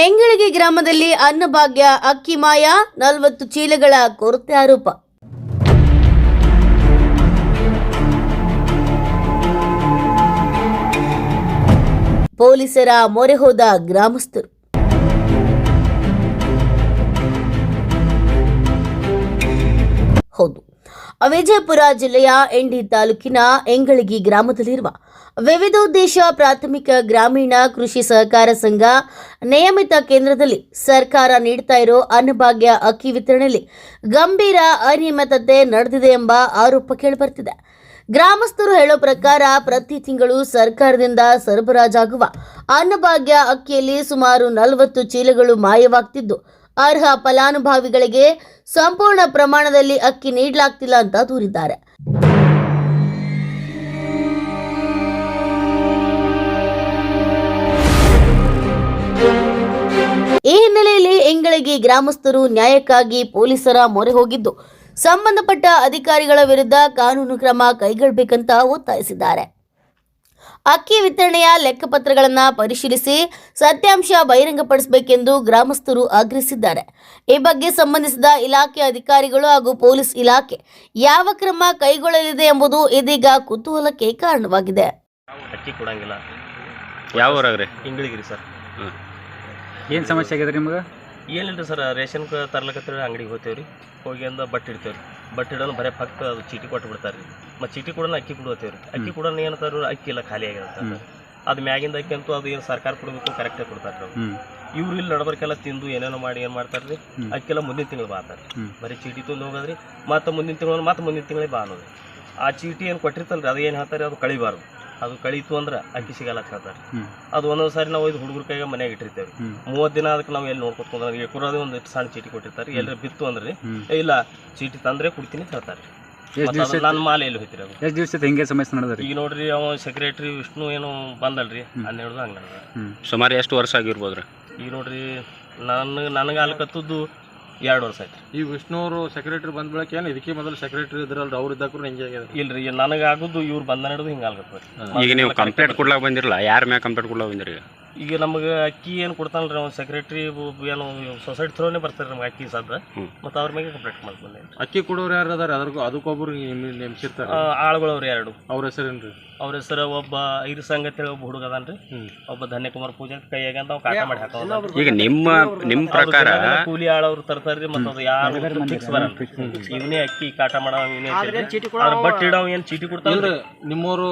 ಎಂಗಳಗಿ ಗ್ರಾಮದಲ್ಲಿ ಅನ್ನಭಾಗ್ಯ ಅಕ್ಕಿ ಮಾಯ 40 ಚೀಲಗಳ ಕೊರತೆ ಆರೋಪ. ಪೊಲೀಸರ ಮೊರೆ ಹೋದ ಗ್ರಾಮಸ್ಥರು. ಹೌದು, ವಿಜಯಪುರ ಜಿಲ್ಲೆಯ ಎಂಡಿ ತಾಲೂಕಿನ ಎಂಗಳಗಿ ಗ್ರಾಮದಲ್ಲಿರುವ ವಿವಿಧೋದ್ದೇಶ ಪ್ರಾಥಮಿಕ ಗ್ರಾಮೀಣ ಕೃಷಿ ಸಹಕಾರ ಸಂಘ ನಿಯಮಿತ ಕೇಂದ್ರದಲ್ಲಿ ಸರ್ಕಾರ ನೀಡುತ್ತಾ ಇರೋ ಅನ್ನಭಾಗ್ಯ ಅಕ್ಕಿ ವಿತರಣೆಯಲ್ಲಿ ಗಂಭೀರ ಅನಿಯಮಿತತೆ ನಡೆದಿದೆ ಎಂಬ ಆರೋಪ ಕೇಳಿಬರ್ತಿದೆ. ಗ್ರಾಮಸ್ಥರು ಹೇಳೋ ಪ್ರಕಾರ ಪ್ರತಿ ತಿಂಗಳು ಸರ್ಕಾರದಿಂದ ಸರಬರಾಜಾಗುವ ಅನ್ನಭಾಗ್ಯ ಅಕ್ಕಿಯಲ್ಲಿ ಸುಮಾರು 40 ಚೀಲಗಳು ಮಾಯವಾಗ್ತಿದ್ದು, ಅರ್ಹ ಫಲಾನುಭವಿಗಳಿಗೆ ಸಂಪೂರ್ಣ ಪ್ರಮಾಣದಲ್ಲಿ ಅಕ್ಕಿ ನೀಡಲಾಗ್ತಿಲ್ಲ ಅಂತ ದೂರಿದ್ದಾರೆ. ಈ ಹಿನ್ನೆಲೆಯಲ್ಲಿ ಎಂಗಳಗಿ ಗ್ರಾಮಸ್ಥರು ನ್ಯಾಯಕ್ಕಾಗಿ ಪೊಲೀಸರ ಮೊರೆ ಹೋಗಿದ್ದು, ಸಂಬಂಧಪಟ್ಟ ಅಧಿಕಾರಿಗಳ ವಿರುದ್ಧ ಕಾನೂನು ಕ್ರಮ ಕೈಗೊಳ್ಳಬೇಕಂತ ಒತ್ತಾಯಿಸಿದ್ದಾರೆ. ಅಕ್ಕಿ ವಿತರಣೆಯ ಲೆಕ್ಕಪತ್ರಗಳನ್ನು ಪರಿಶೀಲಿಸಿ ಸತ್ಯಾಂಶ ಬಹಿರಂಗಪಡಿಸಬೇಕೆಂದು ಗ್ರಾಮಸ್ಥರು ಆಗ್ರಹಿಸಿದ್ದಾರೆ. ಈ ಬಗ್ಗೆ ಸಂಬಂಧಿಸಿದ ಇಲಾಖೆ ಅಧಿಕಾರಿಗಳು ಹಾಗೂ ಪೊಲೀಸ್ ಇಲಾಖೆ ಯಾವ ಕ್ರಮ ಕೈಗೊಳ್ಳಲಿದೆ ಎಂಬುದು ಇದೀಗ ಕುತೂಹಲಕ್ಕೆ ಕಾರಣವಾಗಿದೆ. ಅಕ್ಕಿ ಕೊಡಂಗಿಲ್ಲ. ಯಾವ ಊರಾಗ್ರಿ? ಇಂಗಳಿಗಿರಿ ಸರ್. ಏನು ಸಮಸ್ಯೆ ಆಗಿದೆ ನಿಮ್ಗೆ? ಏನಿಲ್ಲ ಸರ್, ರೇಷನ್ ತರ್ಲಕತ್ತೇಳಿ ಅಂಗಡಿಗೆ ಹೋಗ್ತೇವೆ ರೀ. ಹೋಗಿ ಅಂದ ಬಟ್ಟೆ ಇಡ್ತೇವೆ ರೀ. ಬಟ್ಟೆ ಇಡೋನು ಬರೀ ಪಕ್ಕ ಅದು ಚೀಟಿ ಕೊಟ್ಟು ಬಿಡ್ತಾರೆ ರೀ. ಮತ್ತು ಚೀಟಿ ಕೊಡೋಣ ಅಕ್ಕಿ ಕೊಡ್ತೇವೆ ರೀ. ಅಕ್ಕಿ ಕೊಡೋಣ ಏನಂತಾರೆ, ಅಕ್ಕಿ ಎಲ್ಲ ಖಾಲಿ ಆಗಿರುತ್ತೆ. ಅದು ಮ್ಯಾಗಿಂದ ಅಕ್ಕಿ ಅಂತೂ ಅದು ಏನು ಸರ್ಕಾರ ಕೊಡಬೇಕು ಕರೆಕ್ಟಾಗಿ ಕೊಡ್ತಾರೆ ರೀ. ಇವ್ರು ಇಲ್ಲಿ ನಡಬರ್ಕೆಲ್ಲ ತಿಂದು ಏನೇನೋ ಮಾಡಿ ಏನು ಮಾಡ್ತಾರೆ ರೀ, ಅಕ್ಕಿಲ್ಲ ಮುಂದಿನ ತಿಂಗಳು ಬಾತಾರೆ. ಬರೀ ಚೀಟಿ ತಂದು ಹೋಗೋದ್ರಿ, ಮತ್ತು ಮುಂದಿನ ತಿಂಗಳು ಮತ್ತು ಮುಂದಿನ ತಿಂಗಳಿಗೆ ಬಾ ಅನ್ನೋದು. ಆ ಚೀಟಿ ಏನು ಕೊಟ್ಟಿರ್ತಲ್ಲ ರೀ, ಅದು ಏನು ಹೇಳ್ತಾರೆ, ಅದು ಕಳಿಬಾರ್ದು. ಅದು ಕಳೀತು ಅಂದ್ರೆ ಅಕ್ಕಿ ಸಿಗಲ್ಲ ಅಂತ ಹೇಳ್ತಾರೆ. ಅದು ಒಂದೊಂದು ಸಾರಿ ನಾವು ಇದು ಹುಡುಗರ ಕೈಗೆ ಮನೆಯಾಗ ಇಟ್ಟಿರ್ತೇವೆ. 30 ದಿನ ಅದಕ್ಕೆ ನಾವು ಎಲ್ಲಿ ನೋಡ್ಕೊತ್ಕೊಂಡ್ರೆ ಕುರಾದ ಒಂದು ಸಣ್ಣ ಚೀಟಿ ಕೊಟ್ಟಿರ್ತಾರೆ. ಎಲ್ಲರೂ ಬಿತ್ತು ಅಂದ್ರೆ ಇಲ್ಲ ಚೀಟಿ ತಂದ್ರೆ ಕೊಡ್ತೀನಿ ಅಂತ ಹೇಳ್ತಾರೆ. ನನ್ನ ಮಾಲೆ ಎಲ್ಲಿ ಹೋಗ್ತೀರಿ? ಅದು ಎಷ್ಟು ದಿವಸ ಹಿಂಗೆ ಸಮಸ್ಯೆ ನಡೆದ್ರಿ? ಈಗ ನೋಡ್ರಿ, ಅವ ಸೆಕ್ರೆಟರಿ ವಿಷ್ಣು ಏನೋ ಬಂದಲ್ರಿ, 12 ಹಂಗೆ ನಡೆದ. ಸುಮಾರು ಎಷ್ಟು ವರ್ಷ ಆಗಿರ್ಬೋದ್ರಿ? ಈಗ ನೋಡ್ರಿ, ನನಗೆ ಅಲ್ಕತ್ತದ್ದು 2 ವರ್ಷ ಆಯ್ತು. ಈ ವಿಷ್ಣು ಅವರು ಸೆಕ್ರೆಟರಿ ಬಂದ ಬಳಕ ಏನು ಇದಕ್ಕೆ ಮೊದಲು ಸೆಕ್ರೆಟರಿ ಇದ್ರಲ್ಲ, ಅವ್ರು ಇದ್ದಾಕರು ಹಿಂಗೆ ಆಗ್ಯದ? ಇಲ್ರಿ, ನನಗೆ ಆಗೋದು ಇವ್ರು ಬಂದ ನಡೆದು ಹಿಂಗೆ ಆಗ್ಲತ್ತದ. ಈಗ ನೀವು ಕಂಪ್ಲೇಂಟ್ ಕೊಡ್ಲಾಕ ಬಂದಿರಲ್ಲ, ಯಾರ ಮ್ಯಾಗ ಕಂಪ್ಲೇಂಟ್ ಕೊಡ್ಲಾಕ ಬಂದಿರಿ? ಈಗ ನಮಗೆ ಅಕ್ಕಿ ಏನು ಕೊಡ್ತಾನಲ್ರಿ ಅವ್ನು ಸೆಕ್ರೆಟರಿ, ಏನು ಸೊಸೈಟಿ ಥ್ರೋನೇ ಬರ್ತಾರೆ ನಮ್ಗೆ ಅಕ್ಕಿ ಸದ್ದ, ಮತ್ತು ಅವ್ರ ಮೇಲೆ ಕಂಪ್ಲೇಂಟ್ ಮಾಡ್ಕೊಂಡೆ. ಅಕ್ಕಿ ಕೊಡೋರು ಯಾರು ಅದಾರ? ಅದಕ್ಕೊಬ್ಬರು ನೇಮಿಸಿರ್ತಾರೆ ಆಳುಗಳವ್ರು 2. ಅವ್ರ ಹೆಸರೇನ್ರಿ? ಅವ್ರ ಹೆಸರು ಒಬ್ಬ ಐದು ಸಂಗತಿ ಒಬ್ಬ ಹುಡುಗ ಅದಾನ್ರಿ, ಒಬ್ಬ ಧನ್ಯಕುಮಾರ್ ಪೂಜೆ ಕೈಯಾಗ ಅಂತ ಕಾಟ ಮಾಡಿ ಹಾಕೋದು. ಈಗ ನಿಮ್ಮ ಪ್ರಕಾರ ಕೂಲಿ ಆಳವ್ರು ತರ್ತಾರ್ರಿ, ಮತ್ತು ಅದು ಯಾರು ಫಿಕ್ಸ್ ಬರಲ್ಲ. ಇವನೇ ಅಕ್ಕಿ ಕಾಟ ಮಾಡವ, ಇವನೇ ಬಟ್ ಇಡವ ಏನು ಚೀಟಿ ಕೊಡ್ತಾವ್ರಿ. ನಿಮ್ಮವರು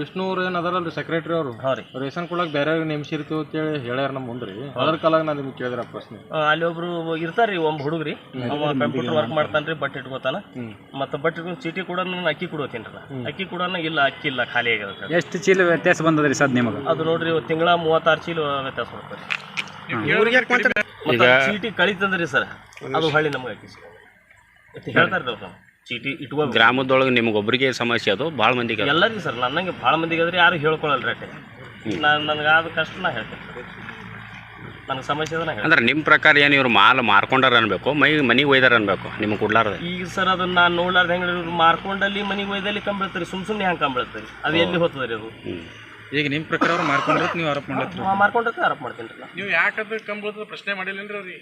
ವಿಷ್ಣು ಅವ್ರು ಏನು ಅದಾರಲ್ರಿ ಸೆಕ್ರೆಟರಿ ಅವರು, ಹಾಂ ರೀ, ರೇಷನ್ ಕೊಡಕ್ ಬೇರೆ ನೇಮಿಸಿರ್ತೀವಿ ಅಂತೇಳಿ ಹೇಳ್ಯಾರ ನಮ್ಮ ಮುಂದ್ರಿ. ಅದ್ರ ಕಾಲಾಗ ನಾನು ನಿಮ್ಗೆ ಕೇಳಿದ್ರ ಪ್ರಶ್ನೆ. ಅಲ್ಲಿ ಒಬ್ರು ಇರ್ತಾರ್ರಿ, ಒಬ್ಬ ಹುಡುಗ್ರಿ, ಅವ ಕಂಪ್ಯೂಟರ್ ವರ್ಕ್ ಮಾಡ್ತಾನ್ರಿ, ಬಟ್ ಇಟ್ಕೋತಾನ. ಮತ್ತು ಬಟ್ ಇಟ್ಕೊಂಡು ಚೀಟಿ ಕೂಡ ಅಕ್ಕಿ ಕೊಡೋತೀನಿ. ಅಕ್ಕಿ ಕೂಡ ಇಲ್ಲ, ಅಕ್ಕಿ ಇಲ್ಲ, ಖಾಲಿ ಆಗ್ಯದ. ಎಷ್ಟು ಚೀಲ ವ್ಯತ್ಯಾಸ ಬಂದದ್ರಿ ಸದ್ ನಿಮಗೆ? ಅದು ನೋಡ್ರಿ, ತಿಂಗಳ 36 ಚೀಲ ವ್ಯತ್ಯಾಸ ಬರ್ತದೆ. ಚೀಟಿ ಕಳಿತಂದ್ರಿ ಸರ್, ಅದು ಹೊಳ್ಳಿ ನಮ್ಗೆ ಅಕ್ಕಿ ಹೇಳ್ತಾರೆ ಅವ್ರು. ಚೀಟಿ ಇಟ್ಕೋ ಗ್ರಾಮದೊಳಗೆ ನಿಮ್ಗೆ ಒಬ್ಬರಿಗೆ ಸಮಸ್ಯೆ ಅದು ಭಾಳ ಮಂದಿಗೆ? ಎಲ್ಲರಿಗೂ ಸರ್, ನನಗೆ ಭಾಳ ಮಂದಿಗೆ ಆದ್ರೆ ಯಾರು ಹೇಳ್ಕೊಳ್ಳಲ್ಲ ರೇಟೆ. ನನಗೆ ಆದ ಕಷ್ಟ ನಾ ಹೇಳ್ತೇನೆ, ನನಗೆ ಸಮಸ್ಯೆ ಅದ. ಅಂದ್ರೆ ನಿಮ್ಮ ಪ್ರಕಾರ ಏನು ಇವ್ರು ಮಾಲ್ ಮಾರ್ಕೊಂಡಾರ ಅನ್ಬೇಕು, ಮನೆಗೆ ಒಯ್ದಾರ ಅನ್ಬೇಕು ನಿಮ್ಗೆ ಕೊಡ್ಲಾರ್ದು? ಈಗ ಸರ್ ಅದನ್ನ ನಾನು ನೋಡ್ಲಾರ್ದು ಹೆಂಗೆ ಇವ್ರು ಮಾರ್ಕೊಂಡಲ್ಲಿ ಮನೆಗೆ ಒಯ್ದಲ್ಲಿ ಕಂಬೀಳ್ತಾರೆ, ಸುಮ್ಮನೆ ಹೆಂಗೆ ಕಂಬೀಳ್ತಾರೆ, ಅದು ಎಲ್ಲಿ ಹೋಗ್ತದೆ ರೀ ಅದು? ಈಗ ನಿಮ್ಮ ಪ್ರಕಾರ ಅವ್ರು ಮಾರ್ಕೊಂಡ್ರೆ ನೀವು ಆರೋಪ ಮಾಡ್ತೀರಿ? ಮಾರ್ಕೊಂಡಿರ್ತೀವಿ, ಆರೋಪ ಮಾಡ್ತೀನಿ ರೀ. ನೀವು ಯಾಕಂದ್ರೆ ಕಂಬೀಳ್ತದೆ ಪ್ರಶ್ನೆ ಮಾಡಿಲ್ಲನ್ರಿ ಅವ್ರಿಗೆ?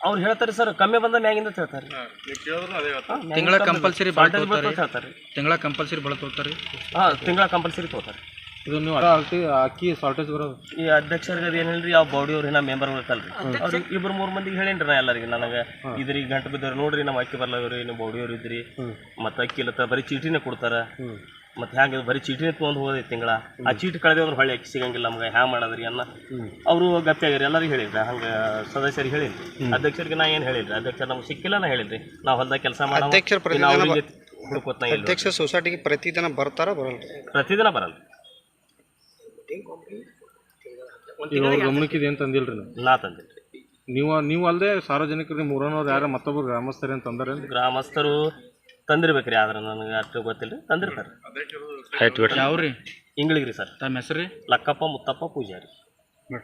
ಅವ್ರು ಹೇಳ್ತಾರೆ ಸರ್, ಕಮ್ಮಿ ಬಂದ ಮ್ಯಾಗಿಂದ ಹೇಳ್ತಾರೆ. ತಿಂಗಳ ಕಂಪಲ್ಸರಿ ಹೇಳ್ತಾರೆ, ತಿಂಗಳ ಕಂಪಲ್ಸರಿ ಬಳ ತೋತಾರೆ. ಹಾಂ, ತಿಂಗಳ ಕಂಪಲ್ಸರಿ ತಗೋತಾರೆ. ಇದು ನೀವು ಅಕ್ಕಿ ಶಾರ್ಟೇಜ್ ಬರೋದು ಈ ಅಧ್ಯಕ್ಷರಿಗೆ ಅದು ಏನು ಹೇಳ್ರಿ, ಯಾವ ಬಾಡಿಯವ್ರು ಏನೋ ಮೆಂಬರ್ ಇರ್ತಲ್ರಿ, ಅವ್ರಿಗೆ 2-3 ಮಂದಿಗೆ ಹೇಳೇನ್ರಿ ನಾ ಎಲ್ಲರಿಗೆ. ನನಗೆ ಇದ್ರಿಗೆ ಗಂಟು ಬಿದ್ದವ್ರಿ, ನೋಡ್ರಿ ನಮ್ಮ ಅಕ್ಕಿ ಬರ್ಲಾವ್ರಿ, ನೀವು ಬಾಡಿಯವ್ರು ಇದ್ರಿ, ಮತ್ತು ಅಕ್ಕಿ ಇಲ್ಲ ಬರೀ ಚೀಟಿನೇ ಕೊಡ್ತಾರೆ. ಮತ್ತು ಹ್ಯಾಂಗೆ ಬರೀ ಚೀಟಿನೇ ತೊಗೊಂಡು ಹೋಗೋದು ತಿಂಗಳ. ಆ ಚೀಟಿ ಕಳೆದೇ ಅಂದ್ರೆ ಹೊಳ್ಳಿ ಅಕ್ಕಿ ಸಿಗಂಗಿಲ್ಲ ನಮ್ಗೆ, ಹ್ಯಾಂಗೆ ಮಾಡೋದ್ರಿ ಅನ್ನ ಅವರು ಗಪ್ಪಿ ಆಗ್ಯಾರ. ಎಲ್ಲರಿಗೆ ಹೇಳಿದ್ರಿ, ಹಂಗೆ ಸದಸ್ಯರಿಗೆ ಹೇಳಿದ್ರಿ. ಅಧ್ಯಕ್ಷರಿಗೆ ನಾ ಏನು ಹೇಳಿದ್ರಿ, ಅಧ್ಯಕ್ಷ ನಮ್ಗೆ ಸಿಕ್ಕಿಲ್ಲ ನಾ ಹೇಳಿದ್ರಿ, ನಾವು ಹೊಲ್ದಾಗ ಕೆಲಸ ಮಾಡಿ ಹುಡುಕೋತ್ನ. ಅಧ್ಯಕ್ಷ ಸೊಸೈಟಿಗೆ ಪ್ರತಿದಿನ ಬರ್ತಾರ ಬರಲ್ಲ? ಪ್ರತಿದಿನ ಬರಲ್ಲ. ಗಮನಕ್ಕಿದೆ ಏನು ತಂದಿಲ್ರಿ? ನಾ ತಂದಿಲ್ರಿ. ನೀವು ಅಲ್ಲದೆ ಸಾರ್ವಜನಿಕರು ಮೂರನವ್ರು ಯಾರು ಮತ್ತೊಬ್ಬರು ಗ್ರಾಮಸ್ಥರು ಏನು ತಂದಾರೆ? ಗ್ರಾಮಸ್ಥರು ತಂದಿರ್ಬೇಕ್ರಿ, ಆದ್ರೆ ನನಗೆ ಅಷ್ಟು ಗೊತ್ತಿಲ್ಲ ರೀ, ತಂದಿರ್ತಾರೆ. ಯಾವ್ರಿ? ಇಂಗಳಿಗ್ರಿ ಸರ್. ತಮ್ಮ ಹೆಸರು? ಲಕ್ಕಪ್ಪ ಮುತ್ತಪ್ಪ ಪೂಜಾರಿ.